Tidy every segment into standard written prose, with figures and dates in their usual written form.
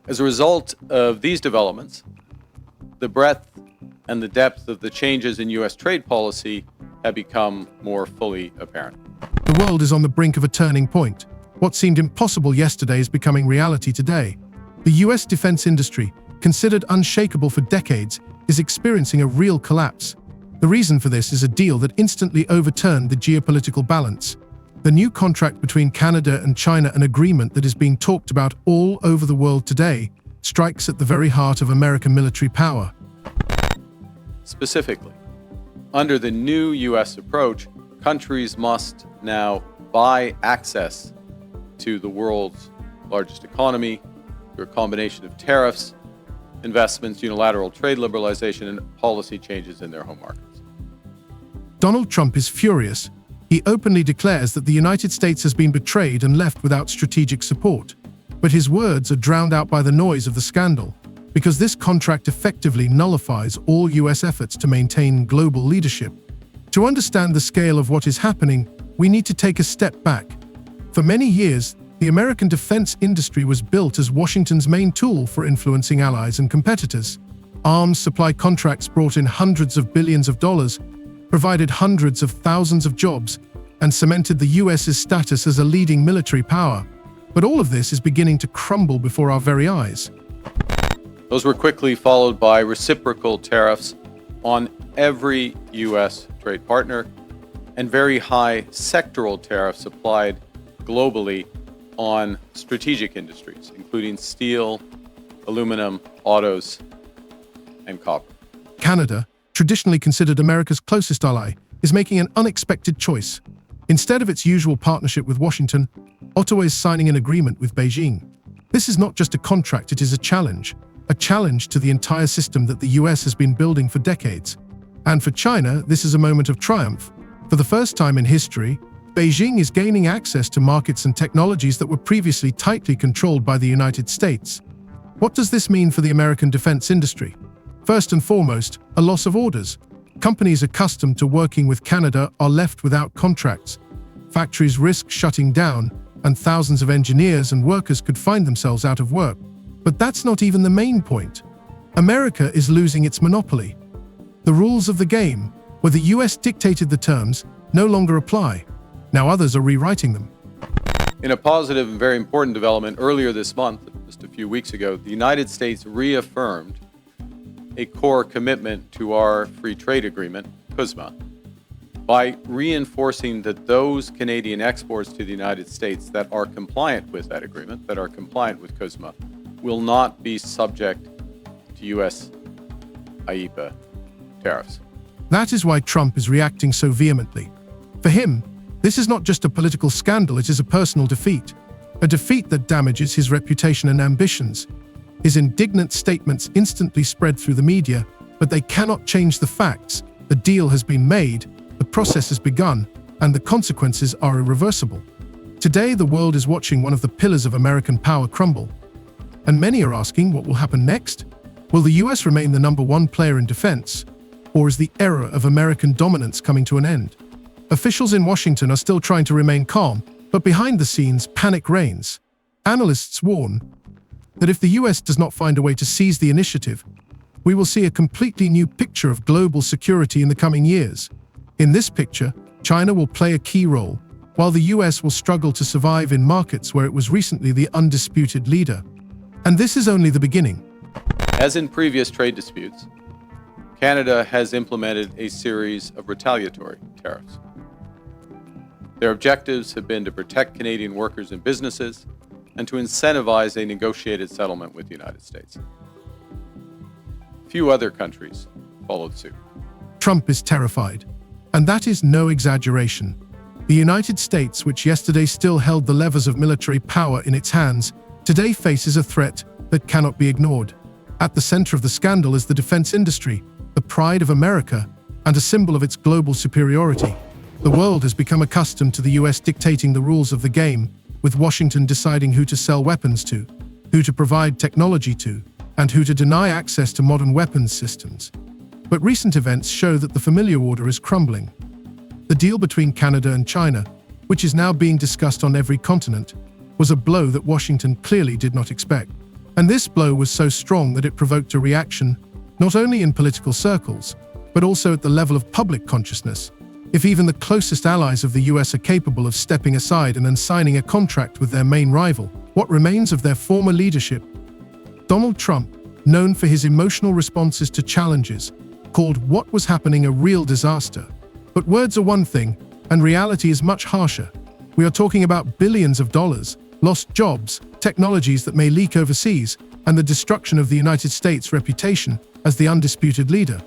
As a result of these developments, the breadth and the depth of the changes in U.S. trade policy have become more fully apparent. The world is on the brink of a turning point. What seemed impossible yesterday is becoming reality today. The U.S. defense industry, considered unshakable for decades, is experiencing a real collapse. The reason for this is a deal that instantly overturned the geopolitical balance. The new contract between Canada and China, an agreement that is being talked about all over the world today, strikes at the very heart of American military power. Specifically, under the new U.S. approach, countries must now buy access to the world's largest economy through a combination of tariffs, investments, unilateral trade liberalization, and policy changes in their home markets. Donald Trump is furious. He openly declares that the United States has been betrayed and left without strategic support. But his words are drowned out by the noise of the scandal, because this contract effectively nullifies all U.S. efforts to maintain global leadership. To understand the scale of what is happening, we need to take a step back. For many years, the American defense industry was built as Washington's main tool for influencing allies and competitors. Arms supply contracts brought in hundreds of billions of dollars, provided hundreds of thousands of jobs, and cemented the U.S.'s status as a leading military power. But all of this is beginning to crumble before our very eyes. Those were quickly followed by reciprocal tariffs on every U.S. trade partner and very high sectoral tariffs applied globally on strategic industries, including steel, aluminum, autos, and copper. Canada, traditionally considered America's closest ally, is making an unexpected choice. Instead of its usual partnership with Washington, Ottawa is signing an agreement with Beijing. This is not just a contract, it is a challenge to the entire system that the US has been building for decades. And for China, this is a moment of triumph. For the first time in history, Beijing is gaining access to markets and technologies that were previously tightly controlled by the United States. What does this mean for the American defense industry? First and foremost, a loss of orders. Companies accustomed to working with Canada are left without contracts. Factories risk shutting down, and thousands of engineers and workers could find themselves out of work. But that's not even the main point. America is losing its monopoly. The rules of the game, where the US dictated the terms, no longer apply. Now others are rewriting them. In a positive and very important development earlier this month, just a few weeks ago, the United States reaffirmed a core commitment to our free trade agreement, CUSMA, by reinforcing that those Canadian exports to the United States that are compliant with that agreement, that are compliant with CUSMA, will not be subject to U.S. IEEPA tariffs. That is why Trump is reacting so vehemently. For him, this is not just a political scandal, it is a personal defeat. A defeat that damages his reputation and ambitions. His indignant statements instantly spread through the media, but they cannot change the facts. The deal has been made, the process has begun, and the consequences are irreversible. Today, the world is watching one of the pillars of American power crumble. And many are asking what will happen next? Will the US remain the #1 player in defense? Or is the era of American dominance coming to an end? Officials in Washington are still trying to remain calm, but behind the scenes, panic reigns. Analysts warn that if the US does not find a way to seize the initiative, we will see a completely new picture of global security in the coming years. In this picture, China will play a key role, while the US will struggle to survive in markets where it was recently the undisputed leader. And this is only the beginning. As in previous trade disputes, Canada has implemented a series of retaliatory tariffs. Their objectives have been to protect Canadian workers and businesses and to incentivize a negotiated settlement with the United States. Few other countries followed suit. Trump is terrified, and that is no exaggeration. The United States, which yesterday still held the levers of military power in its hands, today faces a threat that cannot be ignored. At the center of the scandal is the defense industry, the pride of America, and a symbol of its global superiority. The world has become accustomed to the US dictating the rules of the game, with Washington deciding who to sell weapons to, who to provide technology to, and who to deny access to modern weapons systems. But recent events show that the familiar order is crumbling. The deal between Canada and China, which is now being discussed on every continent, was a blow that Washington clearly did not expect. And this blow was so strong that it provoked a reaction, not only in political circles, but also at the level of public consciousness. If even the closest allies of the US are capable of stepping aside and then signing a contract with their main rival, what remains of their former leadership? Donald Trump, known for his emotional responses to challenges, called what was happening a real disaster. But words are one thing, and reality is much harsher. We are talking about billions of dollars, lost jobs, technologies that may leak overseas, and the destruction of the United States' reputation as the undisputed leader.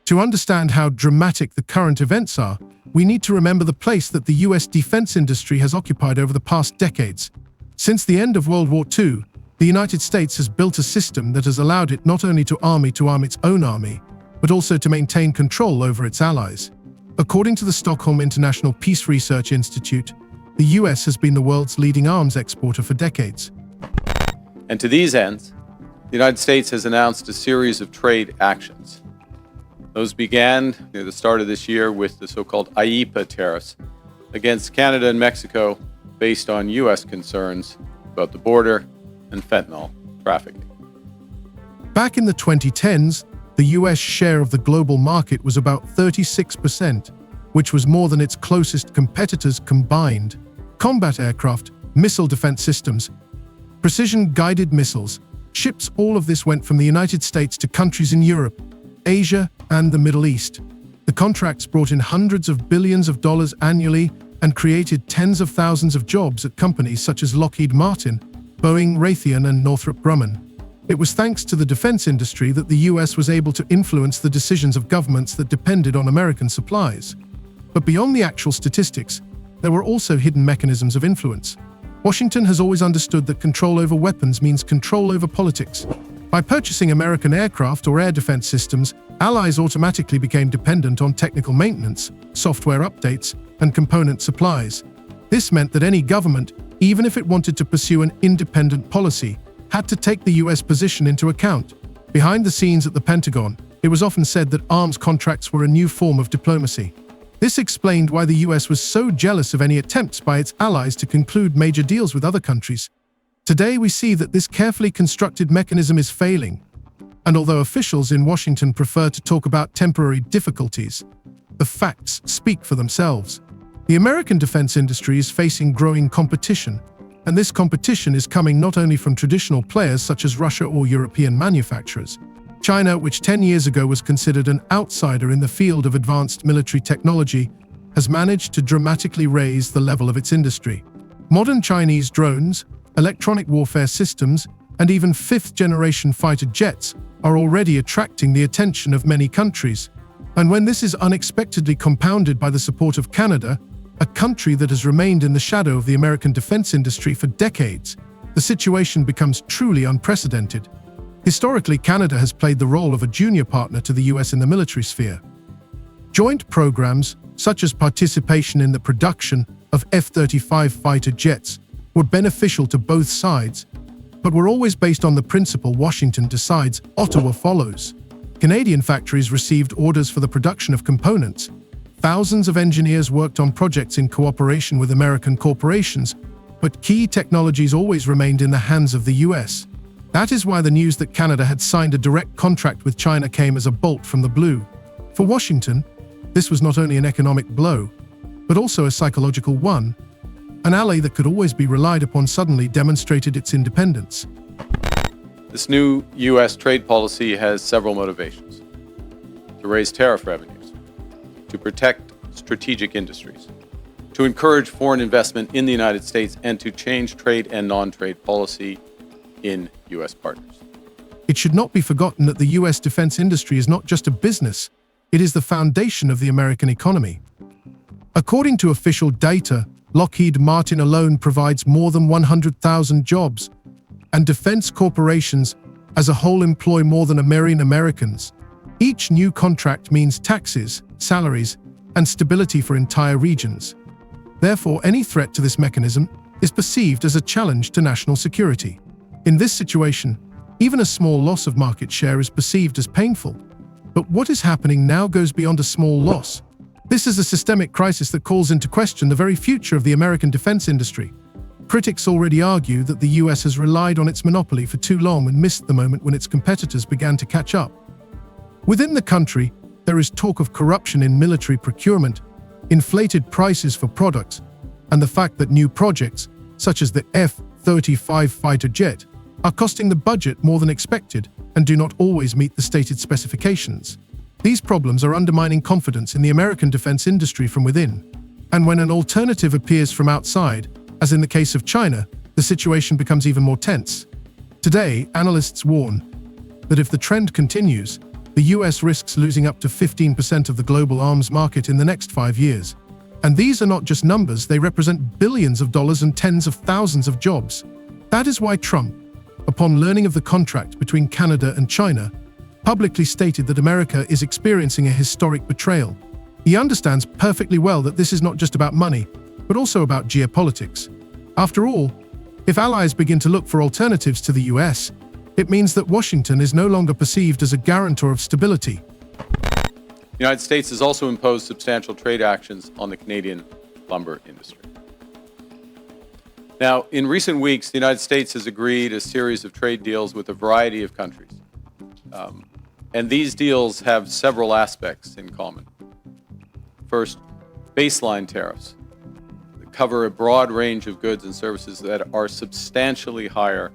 To understand how dramatic the current events are, we need to remember the place that the US defense industry has occupied over the past decades. Since the end of World War II, the United States has built a system that has allowed it not only to arm its own army, but also to maintain control over its allies. According to the Stockholm International Peace Research Institute, the US has been the world's leading arms exporter for decades. And to these ends, the United States has announced a series of trade actions. Those began near the start of this year with the so-called IEEPA tariffs against Canada and Mexico based on US concerns about the border and fentanyl trafficking. Back in the 2010s, the US share of the global market was about 36%, which was more than its closest competitors combined. Combat aircraft, missile defense systems, precision-guided missiles, ships, all of this went from the United States to countries in Europe, Asia, and the Middle East. The contracts brought in hundreds of billions of dollars annually and created tens of thousands of jobs at companies such as Lockheed Martin, Boeing, Raytheon, and Northrop Grumman. It was thanks to the defense industry that the US was able to influence the decisions of governments that depended on American supplies. But beyond the actual statistics, there were also hidden mechanisms of influence. Washington has always understood that control over weapons means control over politics. By purchasing American aircraft or air defense systems, allies automatically became dependent on technical maintenance, software updates, and component supplies. This meant that any government, even if it wanted to pursue an independent policy, had to take the US position into account. Behind the scenes at the Pentagon, it was often said that arms contracts were a new form of diplomacy. This explained why the US was so jealous of any attempts by its allies to conclude major deals with other countries. Today we see that this carefully constructed mechanism is failing. And although officials in Washington prefer to talk about temporary difficulties, the facts speak for themselves. The American defense industry is facing growing competition, and this competition is coming not only from traditional players such as Russia or European manufacturers. China, which 10 years ago was considered an outsider in the field of advanced military technology, has managed to dramatically raise the level of its industry. Modern Chinese drones, electronic warfare systems, and even fifth-generation fighter jets are already attracting the attention of many countries. And when this is unexpectedly compounded by the support of Canada, a country that has remained in the shadow of the American defense industry for decades, the situation becomes truly unprecedented. Historically, Canada has played the role of a junior partner to the US in the military sphere. Joint programs, such as participation in the production of F-35 fighter jets, were beneficial to both sides, but were always based on the principle Washington decides, Ottawa follows. Canadian factories received orders for the production of components. Thousands of engineers worked on projects in cooperation with American corporations, but key technologies always remained in the hands of the US. That is why the news that Canada had signed a direct contract with China came as a bolt from the blue. For Washington, this was not only an economic blow, but also a psychological one. An ally that could always be relied upon suddenly demonstrated its independence. This new US trade policy has several motivations: to raise tariff revenues, to protect strategic industries, to encourage foreign investment in the United States, and to change trade and non-trade policy in US partners. It should not be forgotten that the US defense industry is not just a business, it is the foundation of the American economy. According to official data, Lockheed Martin alone provides more than 100,000 jobs, and defense corporations as a whole employ more than 1 million Americans. Each new contract means taxes, salaries, and stability for entire regions. Therefore, any threat to this mechanism is perceived as a challenge to national security. In this situation, even a small loss of market share is perceived as painful. But what is happening now goes beyond a small loss. This is a systemic crisis that calls into question the very future of the American defense industry. critics already argue that the US has relied on its monopoly for too long and missed the moment when its competitors began to catch up. Within the country, there is talk of corruption in military procurement, inflated prices for products, and the fact that new projects, such as the F-35 fighter jet, are costing the budget more than expected and do not always meet the stated specifications. These problems are undermining confidence in the American defense industry from within. And when an alternative appears from outside, as in the case of China, the situation becomes even more tense. Today, analysts warn that if the trend continues, the US risks losing up to 15% of the global arms market in the next 5 years. And these are not just numbers, they represent billions of dollars and tens of thousands of jobs. That is why Trump, upon learning of the contract between Canada and China, publicly stated that America is experiencing a historic betrayal. He understands perfectly well that this is not just about money, but also about geopolitics. After all, if allies begin to look for alternatives to the US, it means that Washington is no longer perceived as a guarantor of stability. The United States has also imposed substantial trade actions on the Canadian lumber industry. Now, in recent weeks, the United States has agreed a series of trade deals with a variety of countries. And these deals have several aspects in common. First, baseline tariffs that cover a broad range of goods and services that are substantially higher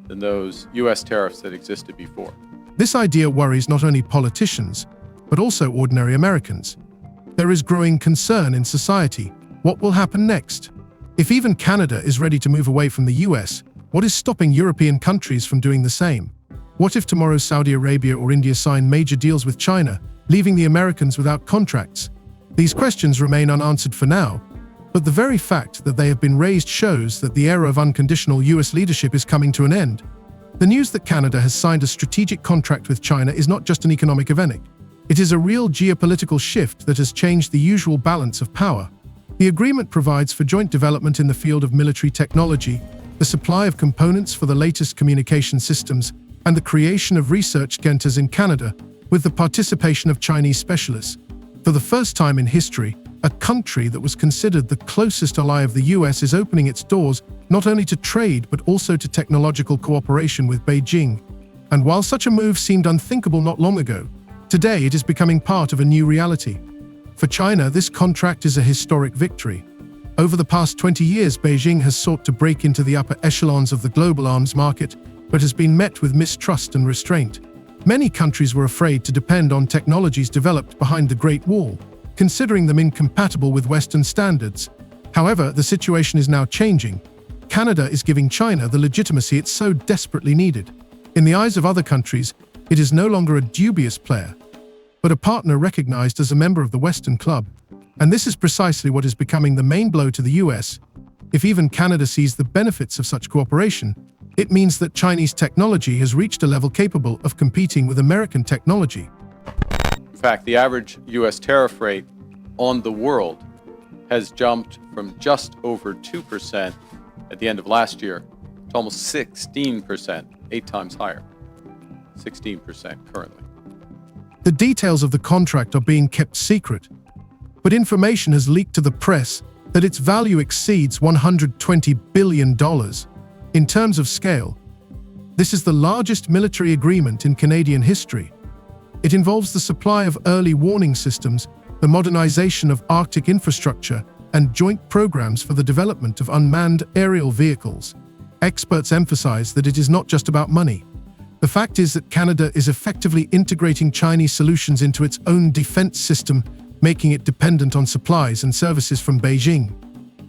than those U.S. tariffs that existed before. This idea worries not only politicians, but also ordinary Americans. There is growing concern in society. What will happen next? If even Canada is ready to move away from the US, what is stopping European countries from doing the same? What if tomorrow Saudi Arabia or India sign major deals with China, leaving the Americans without contracts? These questions remain unanswered for now, but the very fact that they have been raised shows that the era of unconditional US leadership is coming to an end. The news that Canada has signed a strategic contract with China is not just an economic event. It is a real geopolitical shift that has changed the usual balance of power. The agreement provides for joint development in the field of military technology, the supply of components for the latest communication systems, and the creation of research centers in Canada, with the participation of Chinese specialists. For the first time in history, a country that was considered the closest ally of the US is opening its doors not only to trade but also to technological cooperation with Beijing. And while such a move seemed unthinkable not long ago, today it is becoming part of a new reality. For China, this contract is a historic victory. Over the past 20 years, Beijing has sought to break into the upper echelons of the global arms market, but has been met with mistrust and restraint. Many countries were afraid to depend on technologies developed behind the Great Wall, considering them incompatible with Western standards. However, the situation is now changing. Canada is giving China the legitimacy it so desperately needed. In the eyes of other countries, it is no longer a dubious player, but a partner recognized as a member of the Western Club. And this is precisely what is becoming the main blow to the US. If even Canada sees the benefits of such cooperation, it means that Chinese technology has reached a level capable of competing with American technology. In fact, the average U.S. tariff rate on the world has jumped from just over 2% at the end of last year to almost 16%, 8 times higher. 16% currently. The details of the contract are being kept secret, but information has leaked to the press that its value exceeds $120 billion. In terms of scale, this is the largest military agreement in Canadian history. It involves the supply of early warning systems, the modernization of Arctic infrastructure, and joint programs for the development of unmanned aerial vehicles. Experts emphasize that it is not just about money. The fact is that Canada is effectively integrating Chinese solutions into its own defense system, making it dependent on supplies and services from Beijing.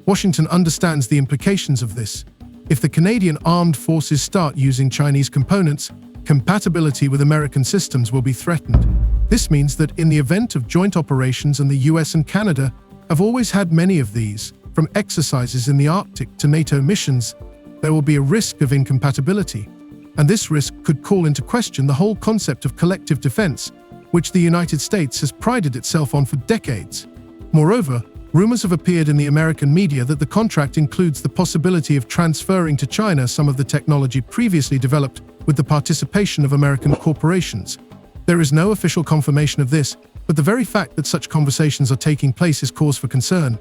Washington understands the implications of this. If the Canadian armed forces start using Chinese components, compatibility with American systems will be threatened. This means that in the event of joint operations, and the US and Canada have always had many of these, from exercises in the Arctic to NATO missions, there will be a risk of incompatibility. And this risk could call into question the whole concept of collective defense, which the United States has prided itself on for decades. Moreover, rumors have appeared in the American media that the contract includes the possibility of transferring to China some of the technology previously developed with the participation of American corporations. There is no official confirmation of this, but the very fact that such conversations are taking place is cause for concern.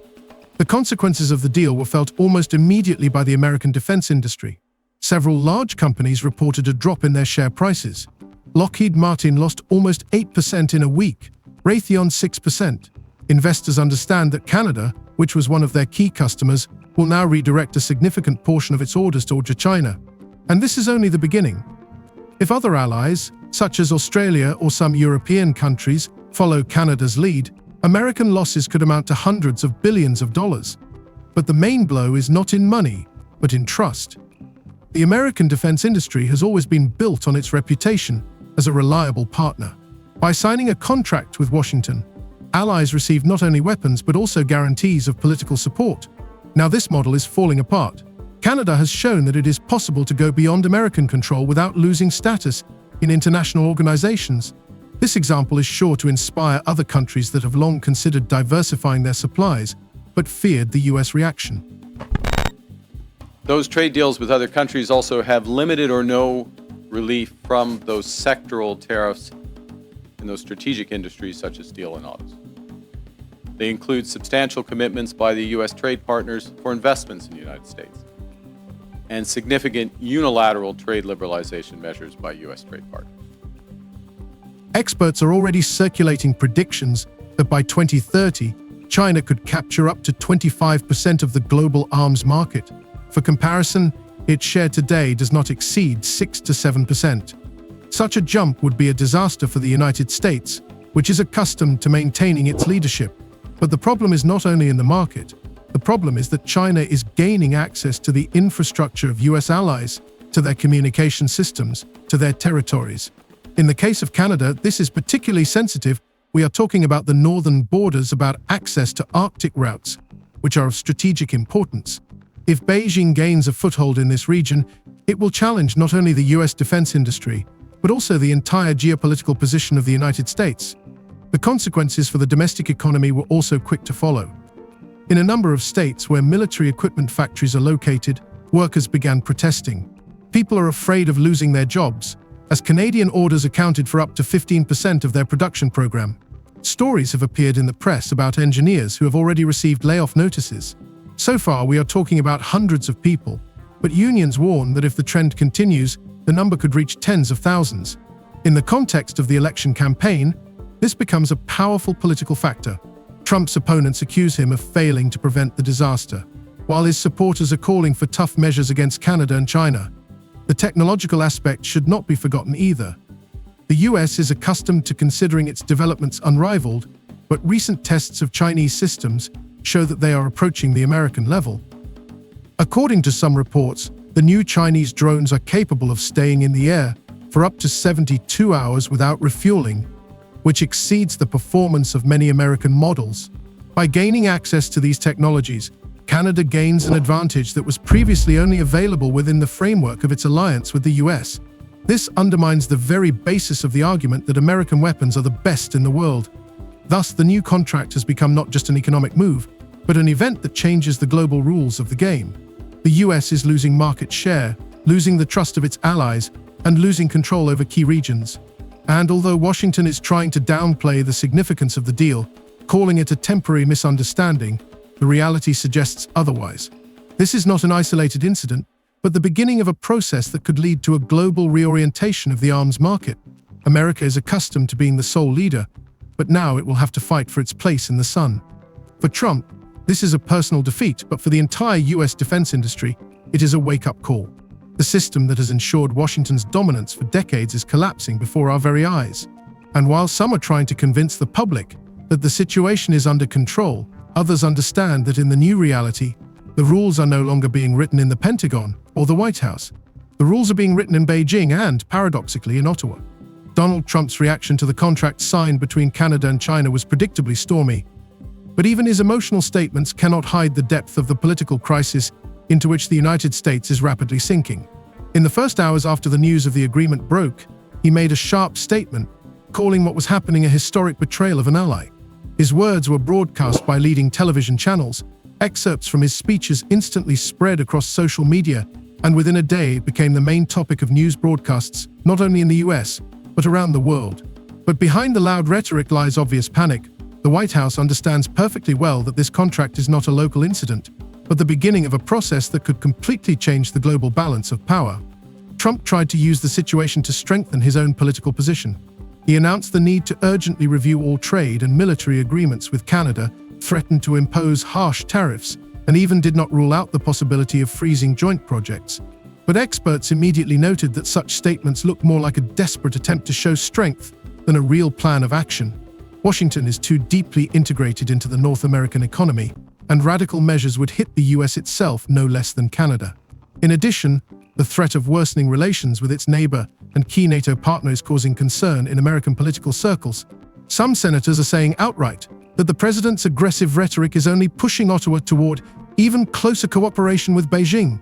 The consequences of the deal were felt almost immediately by the American defense industry. Several large companies reported a drop in their share prices. Lockheed Martin lost almost 8% in a week, Raytheon 6%. Investors understand that Canada, which was one of their key customers, will now redirect a significant portion of its orders towards China. And this is only the beginning. If other allies, such as Australia or some European countries, follow Canada's lead, American losses could amount to hundreds of billions of dollars. But the main blow is not in money, but in trust. The American defense industry has always been built on its reputation as a reliable partner. By signing a contract with Washington, allies received not only weapons but also guarantees of political support. Now this model is falling apart. Canada has shown that it is possible to go beyond American control without losing status in international organizations. This example is sure to inspire other countries that have long considered diversifying their supplies, but feared the US reaction. Those trade deals with other countries also have limited or no relief from those sectoral tariffs in those strategic industries such as steel and autos. They include substantial commitments by the U.S. trade partners for investments in the United States and significant unilateral trade liberalization measures by U.S. trade partners. Experts are already circulating predictions that by 2030, China could capture up to 25% of the global arms market. For comparison, its share today does not exceed 6 to 7%. Such a jump would be a disaster for the United States, which is accustomed to maintaining its leadership. But the problem is not only in the market. The problem is that China is gaining access to the infrastructure of US allies, to their communication systems, to their territories. In the case of Canada, this is particularly sensitive. We are talking about the northern borders, about access to Arctic routes, which are of strategic importance. If Beijing gains a foothold in this region, it will challenge not only the US defense industry, but also the entire geopolitical position of the United States. The consequences for the domestic economy were also quick to follow. In a number of states where military equipment factories are located, workers began protesting. People are afraid of losing their jobs, as Canadian orders accounted for up to 15% of their production program. Stories have appeared in the press about engineers who have already received layoff notices. So far, we are talking about hundreds of people, but unions warn that if the trend continues, the number could reach tens of thousands. In the context of the election campaign, this becomes a powerful political factor. Trump's opponents accuse him of failing to prevent the disaster, while his supporters are calling for tough measures against Canada and China. The technological aspect should not be forgotten either. The US is accustomed to considering its developments unrivaled, but recent tests of Chinese systems show that they are approaching the American level. According to some reports, the new Chinese drones are capable of staying in the air for up to 72 hours without refueling, which exceeds the performance of many American models. By gaining access to these technologies, Canada gains an advantage that was previously only available within the framework of its alliance with the US. This undermines the very basis of the argument that American weapons are the best in the world. Thus, the new contract has become not just an economic move, but an event that changes the global rules of the game. The US is losing market share, losing the trust of its allies, and losing control over key regions. And although Washington is trying to downplay the significance of the deal, calling it a temporary misunderstanding, the reality suggests otherwise. This is not an isolated incident, but the beginning of a process that could lead to a global reorientation of the arms market. America is accustomed to being the sole leader, but now it will have to fight for its place in the sun. For Trump, this is a personal defeat, but for the entire US defense industry, it is a wake-up call. The system that has ensured Washington's dominance for decades is collapsing before our very eyes. And while some are trying to convince the public that the situation is under control, others understand that in the new reality, the rules are no longer being written in the Pentagon or the White House. The rules are being written in Beijing and, paradoxically, in Ottawa. Donald Trump's reaction to the contract signed between Canada and China was predictably stormy. But even his emotional statements cannot hide the depth of the political crisis into which the United States is rapidly sinking. In the first hours after the news of the agreement broke, he made a sharp statement, calling what was happening a historic betrayal of an ally. His words were broadcast by leading television channels. Excerpts from his speeches instantly spread across social media, and within a day it became the main topic of news broadcasts, not only in the US, but around the world. But behind the loud rhetoric lies obvious panic. The White House understands perfectly well that this contract is not a local incident, but the beginning of a process that could completely change the global balance of power. Trump tried to use the situation to strengthen his own political position. He announced the need to urgently review all trade and military agreements with Canada, threatened to impose harsh tariffs, and even did not rule out the possibility of freezing joint projects. But experts immediately noted that such statements look more like a desperate attempt to show strength than a real plan of action. Washington is too deeply integrated into the North American economy, and radical measures would hit the US itself no less than Canada. In addition, the threat of worsening relations with its neighbor and key NATO partner is causing concern in American political circles. Some senators are saying outright that the president's aggressive rhetoric is only pushing Ottawa toward even closer cooperation with Beijing.